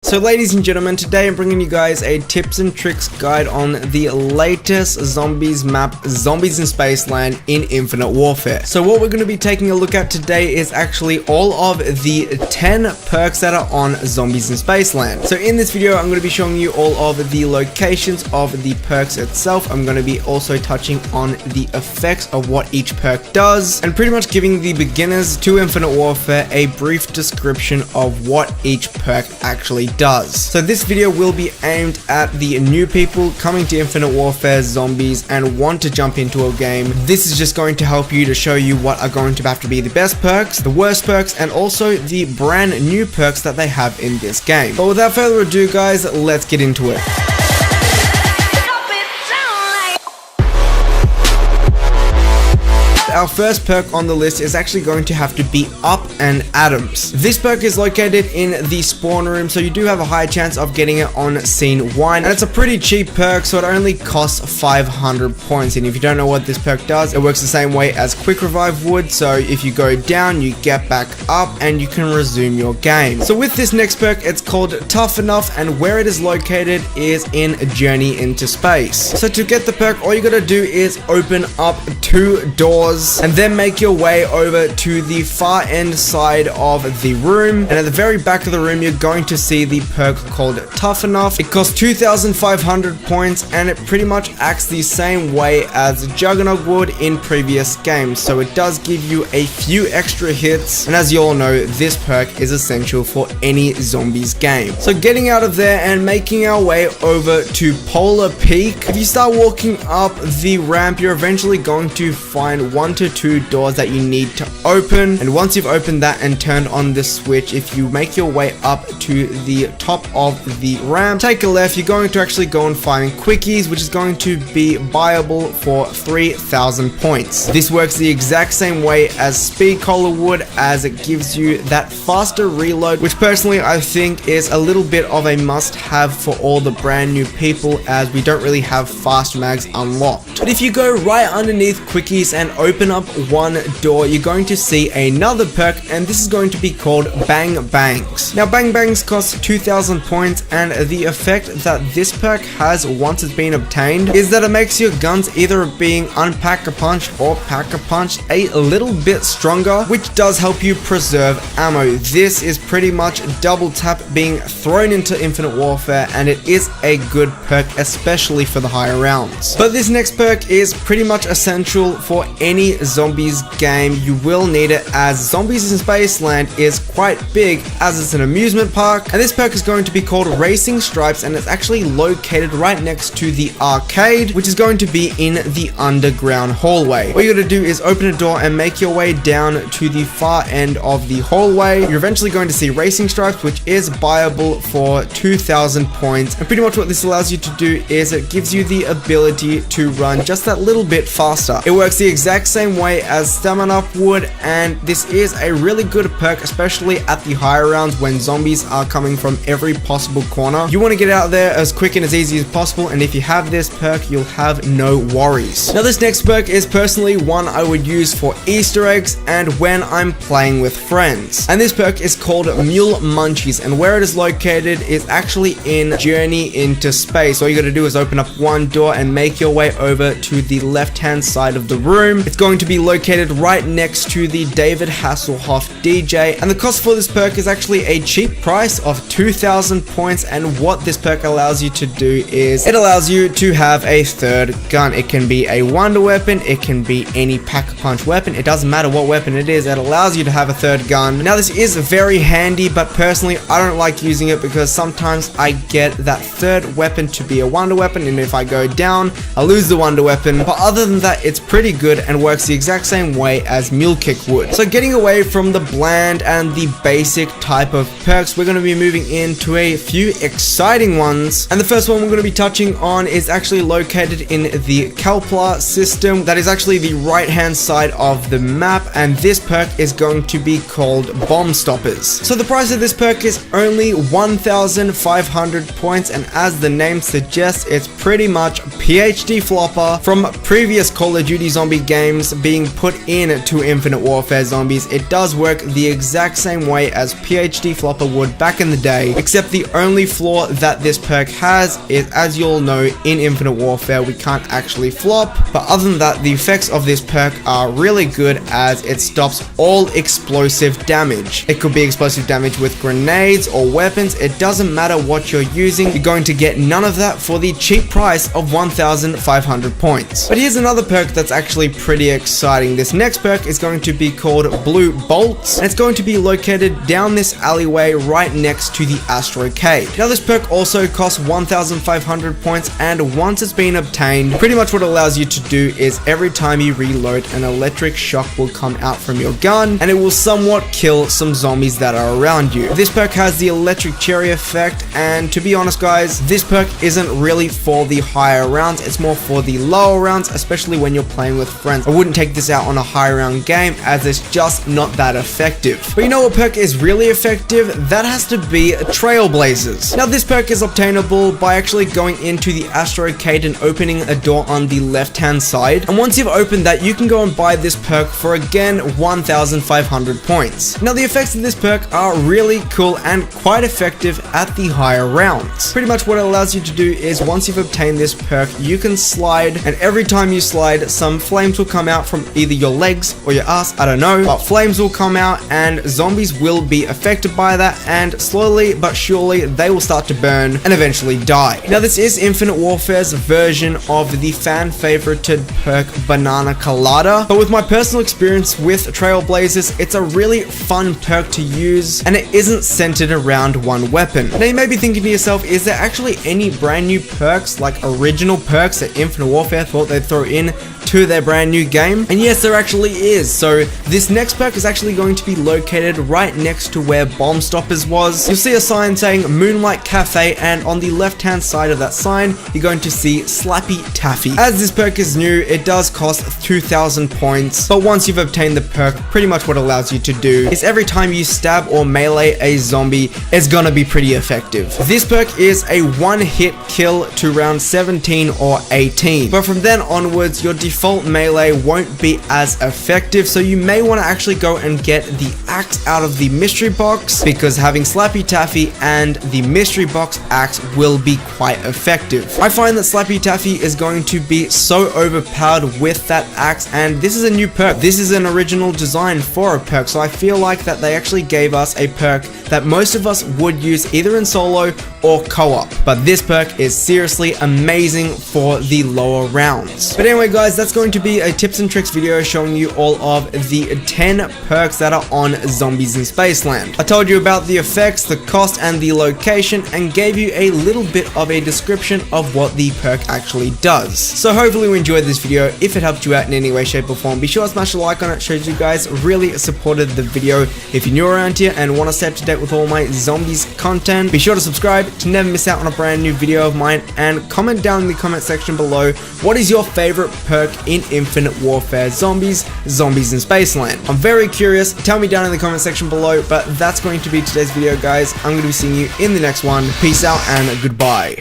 So ladies and gentlemen, today I'm bringing you guys a tips and tricks guide on the latest zombies map, Zombies in Spaceland in Infinite Warfare. So what we're going to be taking a look at today is actually all of the 10 perks that are on Zombies in Spaceland. So in this video, I'm going to be showing you all of the locations of the perks itself. I'm going to be also touching on the effects of what each perk does, and pretty much giving the beginners to Infinite Warfare a brief description of what each perk actually does. So this video will be aimed at the new people coming to Infinite Warfare Zombies and want to jump into a game. This is just going to help you to show you what are going to have to be the best perks, the worst perks, and also the brand new perks that they have in this game. But without further ado guys, let's get into it. Our first perk on the list is actually going to have to be Up and Adams. This perk is located in the spawn room, so you do have a high chance of getting it on scene 1, and it's a pretty cheap perk, so it only costs 500 points. And if you don't know what this perk does, it works the same way as Quick Revive would, so if you go down, you get back up and you can resume your game. So with this next perk, it's called Tough Enough, and where it is located is in Journey into Space. So to get the perk, all you gotta do is open up 2 doors and then make your way over to the far end side of the room, and at the very back of the room you're going to see the perk called Tough Enough. It costs 2,500 points and it pretty much acts the same way as Juggernaut would in previous games, so it does give you a few extra hits, and as you all know, this perk is essential for any zombies game. So getting out of there and making our way over to Polar Peak, if you start walking up the ramp, you're eventually going to find 1 to 2 doors that you need to open, and once you've opened that and turned on the switch, if you make your way up to the top of the ramp, take a left, you're going to actually go and find quickies, which is going to be buyable for 3,000 points. This works the exact same way as Speed Cola would, as it gives you that faster reload, which personally I think is a little bit of a must-have for all the brand new people, as we don't really have fast mags unlocked. But if you go right underneath quickies and open up 1 door, you're going to see another perk, and this is going to be called Bang Bangs. Now Bang Bangs costs 2,000 points, and the effect that this perk has once it's been obtained is that it makes your guns either being Unpack-a-Punch or Pack-a-Punch a little bit stronger, which does help you preserve ammo. This is pretty much double tap being thrown into Infinite Warfare, and it is a good perk, especially for the higher rounds. But this next perk is pretty much essential for any zombies game. You will need it, as Zombies in Spaceland is quite big, as it's an amusement park, and this perk is going to be called Racing Stripes, and it's actually located right next to the arcade, which is going to be in the underground hallway. What you gotta do is open a door and make your way down to the far end of the hallway. You're eventually going to see Racing Stripes, which is buyable for 2,000 points, and pretty much what this allows you to do is it gives you the ability to run just that little bit faster. It works the exact same way as Stamina Up would, and this is a really good perk, especially at the higher rounds when zombies are coming from every possible corner. You want to get out there as quick and as easy as possible, and if you have this perk, you'll have no worries. Now this next perk is personally one I would use for Easter eggs and when I'm playing with friends, and this perk is called Mule Munchies, and where it is located is actually in Journey into Space. All you gotta do is open up 1 door and make your way over to the left hand side of the room. It's going to be located right next to the David Hasselhoff DJ, and the cost for this perk is actually a cheap price of 2,000 points, and what this perk allows you to do is it allows you to have a third gun. It can be a wonder weapon, it can be any pack-a-punch weapon, it doesn't matter what weapon it is, it allows you to have a third gun. Now this is very handy, but personally I don't like using it because sometimes I get that third weapon to be a wonder weapon, and if I go down I lose the wonder weapon. But other than that, it's pretty good and works the exact same way as Mule Kick would. So getting away from the bland and the basic type of perks, we're going to be moving into a few exciting ones, and the first one we're going to be touching on is actually located in the Kalpla system. That is actually the right hand side of the map, and this perk is going to be called Bomb Stoppers. So the price of this perk is only 1,500 points, and as the name suggests, it's pretty much PhD flopper from previous Call of Duty zombie games, items being put into Infinite Warfare Zombies, it does work the exact same way as PhD Flopper would back in the day, except the only flaw that this perk has is, as you all know, in Infinite Warfare we can't actually flop, but other than that the effects of this perk are really good as it stops all explosive damage. It could be explosive damage with grenades or weapons, it doesn't matter what you're using, you're going to get none of that for the cheap price of 1,500 points. But here's another perk that's actually pretty exciting. This next perk is going to be called Blue Bolts, and it's going to be located down this alleyway right next to the Astrocade. Now this perk also costs 1,500 points, and once it's been obtained, pretty much what it allows you to do is every time you reload, an electric shock will come out from your gun and it will somewhat kill some zombies that are around you. This perk has the electric cherry effect, and to be honest guys, this perk isn't really for the higher rounds, it's more for the lower rounds, especially when you're playing with friends. I wouldn't take this out on a high round game as it's just not that effective. But you know what perk is really effective? That has to be Trailblazers. Now this perk is obtainable by actually going into the Astrocade and opening a door on the left hand side, and once you've opened that you can go and buy this perk for again 1,500 points. Now the effects of this perk are really cool and quite effective at the higher rounds. Pretty much what it allows you to do is once you've obtained this perk you can slide, and every time you slide some flames will come out from either your legs or your ass, I don't know, but flames will come out and zombies will be affected by that, and slowly but surely they will start to burn and eventually die. Now this is Infinite Warfare's version of the fan favorited perk Banana Colada, but with my personal experience with Trailblazers, it's a really fun perk to use and it isn't centered around one weapon. Now you may be thinking to yourself, is there actually any brand new perks, like original perks that Infinite Warfare thought they'd throw in to their brand new game? And yes, there actually is. So this next perk is actually going to be located right next to where Bomb Stoppers was. You'll see a sign saying Moonlight Cafe, and on the left hand side of that sign you're going to see Slappy Taffy. As this perk is new, it does cost 2,000 points, but once you've obtained the perk, pretty much what it allows you to do is every time you stab or melee a zombie, it's gonna be pretty effective. This perk is a one-hit kill to round 17 or 18, but from then onwards your default melee won't be as effective, so you may want to actually go and get the axe out of the mystery box, because having Slappy Taffy and the mystery box axe will be quite effective. I find that Slappy Taffy is going to be so overpowered with that axe, and this is a new perk. This is an original design for a perk, so I feel like that they actually gave us a perk that most of us would use either in solo or co-op, but this perk is seriously amazing for the lower rounds. But anyway guys, that's going to be a tips and tricks video showing you all of the 10 perks that are on Zombies in Spaceland. I told you about the effects, the cost, and the location, and gave you a little bit of a description of what the perk actually does. So hopefully you enjoyed this video. If it helped you out in any way, shape, or form, be sure to smash a like on it. Shows you guys really supported the video. If you're new around here and want to stay up to date with all my zombies content, be sure to subscribe to never miss out on a brand new video of mine, and comment down in the comment section below what is your favorite perk in Infinite Warfare Zombies in Spaceland. I'm very curious, tell me down in the comment section below, but that's going to be today's video guys. I'm going to be seeing you in the next one. Peace out and goodbye.